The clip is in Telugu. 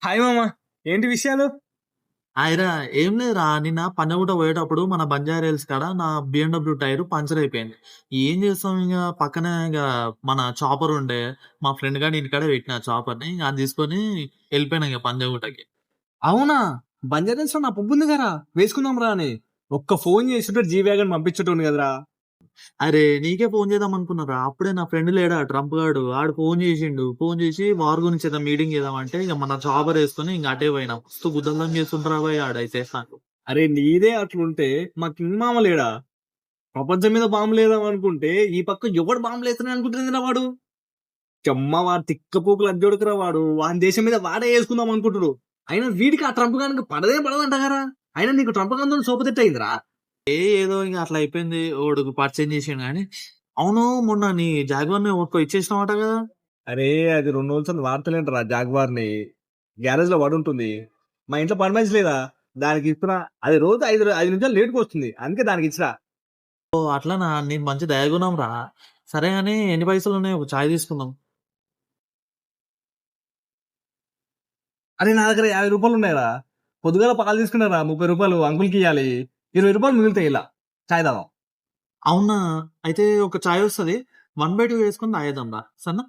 హాయ్ మామ. ఏంటి విషయాలు? ఆయరా ఏం లేదురా నిన్న పంజాగుట్ట పోయేటప్పుడు మన బంజారా హిల్స్ కాడ నా బిఎండబ్ల్యూ టైర్ పంచర్ అయిపోయింది. ఏం చేస్తాం ఇక పక్కనే ఇక మన చాపర్ ఉండే మా ఫ్రెండ్ గాడి ఇంటికాడ పెట్టిన చాపర్ని అది తీసుకొని వెళ్ళిపోయినా ఇక పంజాగుట్టకి. అవునా? బంజారాస్‌లో నా పువ్వుంది కదరా! వేసుకుందాం రా అని. ఒక్క ఫోన్ చేసుంటే జీ వ్యాగన్ పంపించేటోడిని కదరా! అరే నీకే ఫోన్ చేద్దాం అనుకున్నారా, అప్పుడే నా ఫ్రెండ్ లేడా ట్రంప్ గాడు ఆడు ఫోన్ చేసిండు. ఫోన్ చేసి వార్ గురించి ఏదో మీటింగ్ చేద్దామంటే ఇక మన చాపర్ వేసుకొని ఇంక అటే పోయినా. మస్తు గుద్దలం చేస్తుంటారా భయ్ ఆడైతే నాకు. అరే నీదే అట్లుంటే మా కింగ్ మామ లేడా? ప్రపంచం మీద బాంబులేద్దాం అనుకుంటే ఈ పక్క ఎవడు బాంబులేస్తున్నాడు అనుకుంటుందిరా వాడు. చెమ్మ వాడు తిక్కపోకులు అద్దెడుకురా వాడు. వాని దేశం మీద వాడే వేసుకుందాం అనుకుంటుడు. అయినా వీడికి ఆ ట్రంప్ గానికి పడదే పడదంట కదా! అయినా నీకు ట్రంప్ గానితోని సోపతిట్టయిందిరా. ఏదో ఇంక అట్లా అయిపోయింది. ఓడుకు పరిచయం చేసిండు గానీ. అవును మొన్న నీ జాగ్వార్‌ని ఎవరికో ఇచ్చేసినావట కదా! అరే అది 2 రోజుల సంది వాడతలేంటరా జాగ్వార్‌ని. గ్యారేజ్‌లో పడుంటుంది. మా ఇంట్లో పని మనిషి లేదా? దానికి ఇస్తున్నా. అది రోజు 5 నిమిషాలు లేట్‌గొస్తుంది. అందుకే దానికి ఇచ్చినా. ఓహ్! అట్లనా? నీది మంచి దయాగుణం రా. సరే గానీ ఎన్ని పైసలున్నాయి? ఒక చాయ్ తీసుకుందాం. అరే నా దగ్గర రూ. 50 ఉన్నాయిరా. పొద్దుగాల పాలు తీసుకున్నారా రూ. 30 అంకుల్‌కి ఇయ్యాలి. రూ. 20 మిగులుతాయి ఇలా. చాయ్ తాగుదాం. అవునా? అయితే ఒక చాయ్ వస్తది. 1/2 వేసుకొని తాగేద్దాం రా. సరేనా?